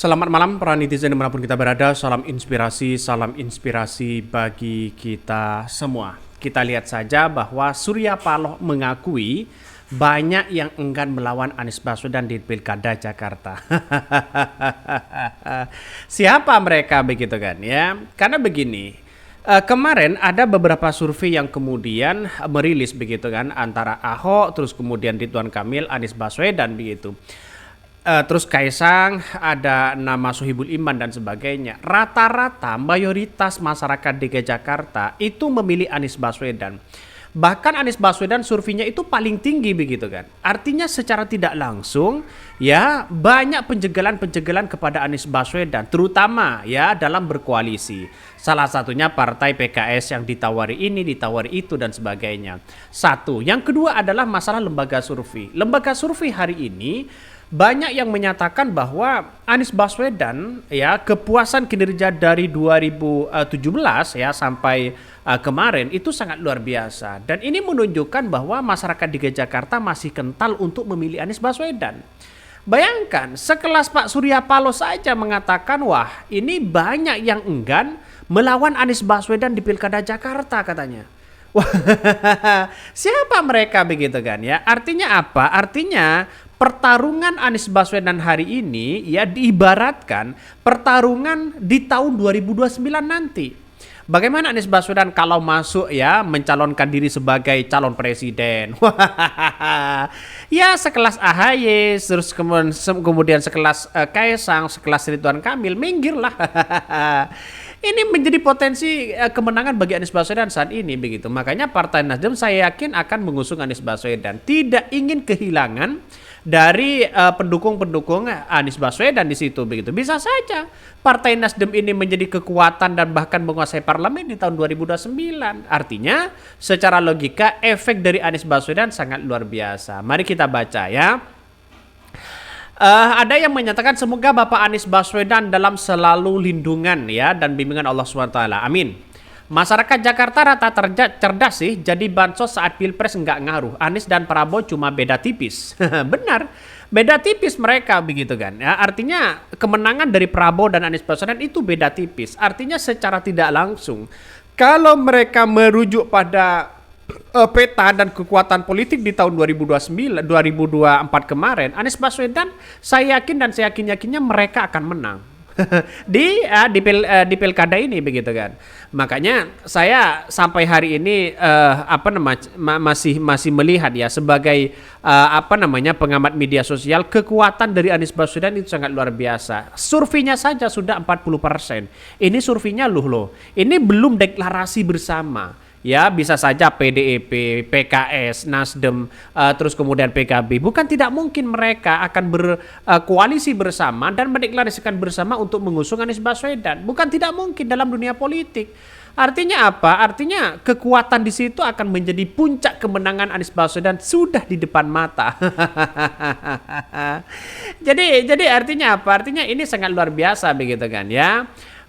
Selamat malam para netizen dimanapun kita berada. Salam inspirasi bagi kita semua. Kita lihat saja bahwa Surya Paloh mengakui banyak yang enggan melawan Anies Baswedan di Pilkada Jakarta. Siapa mereka begitu kan ya? Karena begini, kemarin ada beberapa survei yang kemudian merilis begitu kan, antara Ahok, terus kemudian Ridwan Kamil, Anies Baswedan begitu. Terus Kaisang, ada nama Sohibul Iman dan sebagainya. Rata-rata mayoritas masyarakat DKI Jakarta itu memilih Anies Baswedan. Bahkan Anies Baswedan surveinya itu paling tinggi begitu kan. Artinya secara tidak langsung ya banyak penjagalan-penjagalan kepada Anies Baswedan, terutama ya dalam berkoalisi. Salah satunya partai PKS yang ditawari ini, ditawari itu dan sebagainya. Satu. Yang kedua adalah masalah lembaga survei. Lembaga survei hari ini banyak yang menyatakan bahwa Anies Baswedan ya kepuasan kinerja dari 2017 ya sampai kemarin itu sangat luar biasa, dan ini menunjukkan bahwa masyarakat DKI Jakarta masih kental untuk memilih Anies Baswedan. Bayangkan sekelas Pak Surya Paloh saja mengatakan wah ini banyak yang enggan melawan Anies Baswedan di Pilkada Jakarta katanya. Wah, siapa mereka begitu kan ya? Artinya apa? Artinya pertarungan Anies Baswedan hari ini ya diibaratkan pertarungan di tahun 2029 nanti. Bagaimana Anies Baswedan kalau masuk ya mencalonkan diri sebagai calon presiden? Ya sekelas AHY, terus kemudian sekelas Kaisang, sekelas Ridwan Kamil, minggirlah. Ini menjadi potensi kemenangan bagi Anies Baswedan saat ini begitu. Makanya Partai Nasdem saya yakin akan mengusung Anies Baswedan. Tidak ingin kehilangan dari pendukung-pendukung Anies Baswedan di situ begitu. Bisa saja Partai Nasdem ini menjadi kekuatan dan bahkan menguasai parlemen di tahun 2029. Artinya secara logika efek dari Anies Baswedan sangat luar biasa. Mari kita baca ya. Ada yang menyatakan semoga Bapak Anies Baswedan dalam selalu lindungan ya dan bimbingan Allah SWT. Amin. Masyarakat Jakarta rata cerdas sih, jadi bansos saat pilpres nggak ngaruh. Anies dan Prabowo cuma beda tipis. Benar, beda tipis mereka begitu kan. Ya, artinya kemenangan dari Prabowo dan Anies Baswedan itu beda tipis. Artinya secara tidak langsung, kalau mereka merujuk pada peta dan kekuatan politik di tahun 2024 kemarin, Anies Baswedan saya yakin dan saya yakinnya mereka akan menang di pilkada ini begitu kan. Makanya saya sampai hari ini masih melihat ya sebagai pengamat media sosial, kekuatan dari Anies Baswedan itu sangat luar biasa. Surveinya saja sudah 40%. Ini surveinya loh. Ini belum deklarasi bersama. Ya bisa saja PDIP, PKS, Nasdem, terus kemudian PKB. Bukan tidak mungkin mereka akan berkoalisi bersama dan mendeklarasikan bersama untuk mengusung Anies Baswedan. Bukan tidak mungkin dalam dunia politik. Artinya apa? Artinya kekuatan di situ akan menjadi puncak kemenangan Anies Baswedan sudah di depan mata. Jadi artinya apa? Artinya ini sangat luar biasa begitu kan ya.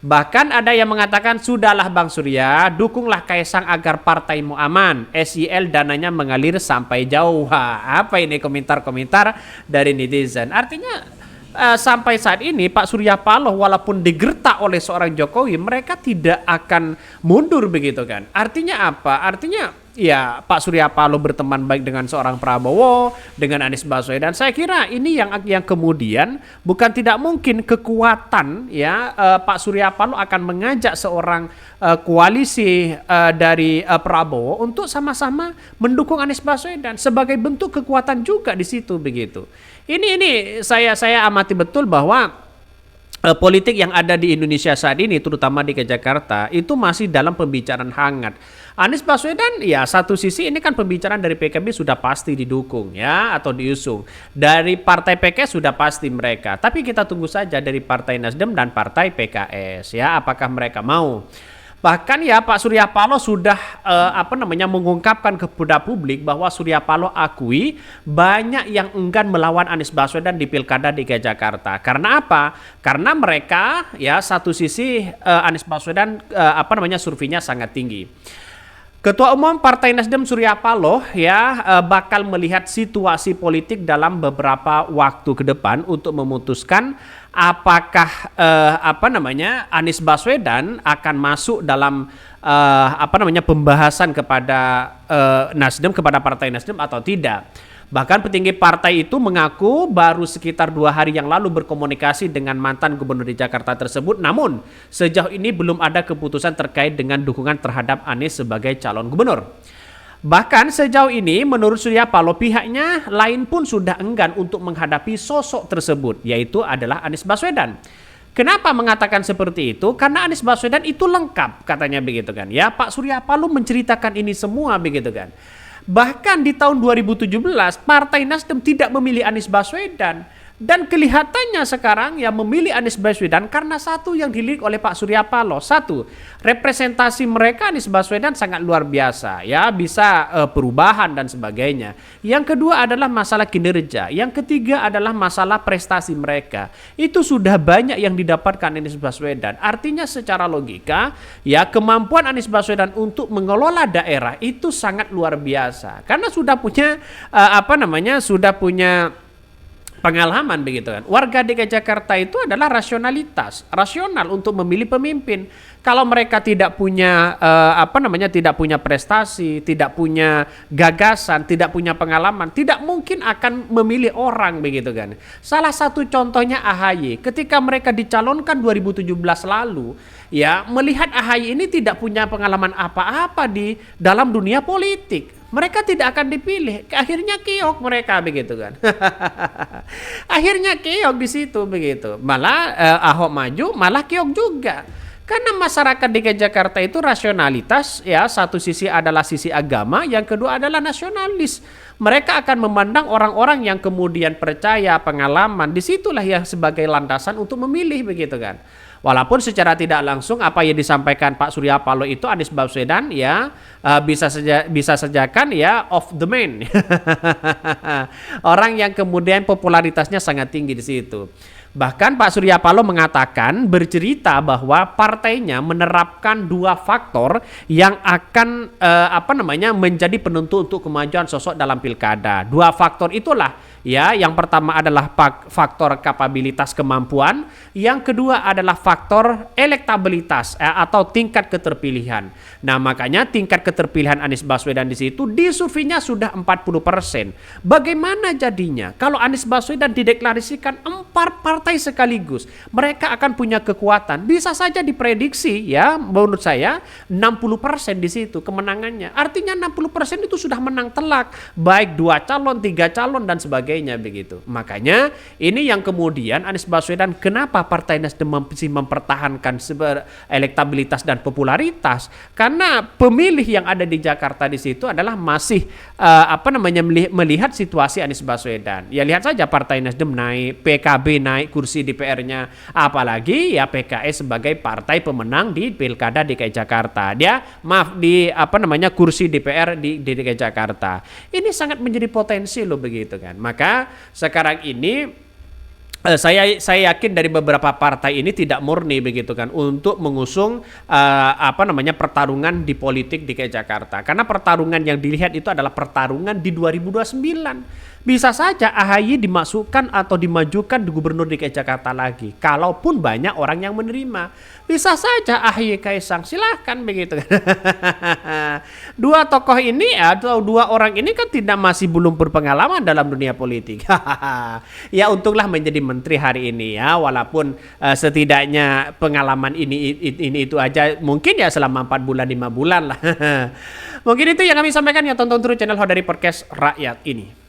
Bahkan ada yang mengatakan sudahlah Bang Surya, dukunglah Kaisang agar partaimu aman. SIL dananya mengalir sampai jauh. Apa ini komentar-komentar dari netizen? Artinya sampai saat ini Pak Surya Paloh walaupun digertak oleh seorang Jokowi, mereka tidak akan mundur begitu kan. Artinya apa? Artinya ya Pak Surya Paloh berteman baik dengan seorang Prabowo, dengan Anies Baswedan. Saya kira ini yang kemudian bukan tidak mungkin kekuatan ya Pak Surya Paloh akan mengajak seorang koalisi dari Prabowo untuk sama-sama mendukung Anies Baswedan sebagai bentuk kekuatan juga di situ begitu. Ini saya amati betul bahwa politik yang ada di Indonesia saat ini, terutama di Jakarta, itu masih dalam pembicaraan hangat. Anies Baswedan, ya satu sisi ini kan pembicaraan dari PKB sudah pasti didukung ya atau diusung. Dari partai PKS sudah pasti mereka. Tapi kita tunggu saja dari partai Nasdem dan partai PKS ya, apakah mereka mau. Bahkan ya Pak Surya Paloh sudah mengungkapkan kepada publik bahwa Surya Paloh akui banyak yang enggan melawan Anies Baswedan di Pilkada DKI Jakarta. Karena apa? Karena mereka ya satu sisi Anies Baswedan surveinya sangat tinggi. Ketua Umum Partai Nasdem Surya Paloh ya bakal melihat situasi politik dalam beberapa waktu ke depan untuk memutuskan apakah Anies Baswedan akan masuk dalam pembahasan kepada Nasdem, kepada Partai Nasdem atau tidak. Bahkan petinggi partai itu mengaku baru sekitar 2 hari yang lalu berkomunikasi dengan mantan gubernur di Jakarta tersebut. Namun sejauh ini belum ada keputusan terkait dengan dukungan terhadap Anies sebagai calon gubernur. Bahkan sejauh ini menurut Surya Paloh pihaknya lain pun sudah enggan untuk menghadapi sosok tersebut, yaitu adalah Anies Baswedan. Kenapa mengatakan seperti itu? Karena Anies Baswedan itu lengkap katanya begitu kan. Ya, Pak Surya Paloh menceritakan ini semua begitu kan. Bahkan di tahun 2017 Partai Nasdem tidak memilih Anies Baswedan. Dan kelihatannya sekarang yang memilih Anies Baswedan karena satu yang dilirik oleh Pak Surya Paloh. Satu, representasi mereka Anies Baswedan sangat luar biasa. Ya, bisa perubahan dan sebagainya. Yang kedua adalah masalah kinerja. Yang ketiga adalah masalah prestasi mereka. Itu sudah banyak yang didapatkan Anies Baswedan. Artinya secara logika, ya kemampuan Anies Baswedan untuk mengelola daerah itu sangat luar biasa. Karena sudah punya sudah punya pengalaman begitu kan. Warga DKI Jakarta itu adalah rasional untuk memilih pemimpin. Kalau mereka tidak punya tidak punya prestasi, tidak punya gagasan, tidak punya pengalaman, tidak mungkin akan memilih orang begitu kan. Salah satu contohnya AHY, ketika mereka dicalonkan 2017 lalu, ya melihat AHY ini tidak punya pengalaman apa-apa di dalam dunia politik. Mereka tidak akan dipilih. Akhirnya keok mereka begitu kan. Akhirnya keok di situ begitu. Malah Ahok maju, malah keok juga. Karena masyarakat DKI Jakarta itu rasionalitas, ya satu sisi adalah sisi agama, yang kedua adalah nasionalis. Mereka akan memandang orang-orang yang kemudian percaya pengalaman, disitulah yang sebagai landasan untuk memilih begitu kan. Walaupun secara tidak langsung apa yang disampaikan Pak Surya Paloh itu Anies Baswedan ya bisa saja kan ya off the man. Orang yang kemudian popularitasnya sangat tinggi di situ. Bahkan Pak Surya Paloh mengatakan bercerita bahwa partainya menerapkan 2 faktor yang akan menjadi penentu untuk kemajuan sosok dalam pilkada. 2 faktor itulah ya, yang pertama adalah faktor kapabilitas kemampuan, yang kedua adalah faktor elektabilitas atau tingkat keterpilihan. Nah, makanya tingkat keterpilihan Anies Baswedan di situ di surveinya sudah 40%. Bagaimana jadinya kalau Anies Baswedan dideklarasikan 4 partai sekaligus? Mereka akan punya kekuatan. Bisa saja diprediksi ya, menurut saya 60% di situ kemenangannya. Artinya 60% itu sudah menang telak, baik 2 calon, 3 calon dan sebagainya begitu. Makanya ini yang kemudian Anies Baswedan kenapa Partai Nasdem masih mempertahankan elektabilitas dan popularitas? Karena pemilih yang ada di Jakarta di situ adalah masih melihat situasi Anies Baswedan. Ya lihat saja Partai Nasdem naik, PKB naik kursi DPR-nya, apalagi ya PKS sebagai partai pemenang di Pilkada DKI Jakarta. Dia kursi DPR di DKI Jakarta. Ini sangat menjadi potensi loh begitu kan. Maka sekarang ini saya yakin dari beberapa partai ini tidak murni begitu kan untuk mengusung pertarungan di politik DKI Jakarta. Karena pertarungan yang dilihat itu adalah pertarungan di 2029. Bisa saja AHY dimasukkan atau dimajukan di gubernur DKI Jakarta lagi. Kalaupun banyak orang yang menerima. Bisa saja AHY Kaisang, silahkan begitu kan. 2 tokoh ini atau 2 orang ini kan masih belum berpengalaman dalam dunia politik. Ya untunglah menjadi menteri hari ini ya, walaupun setidaknya pengalaman ini itu aja mungkin ya selama 4 bulan 5 bulan lah. Mungkin itu yang kami sampaikan ya, tonton terus channel Hodari Podcast Rakyat ini.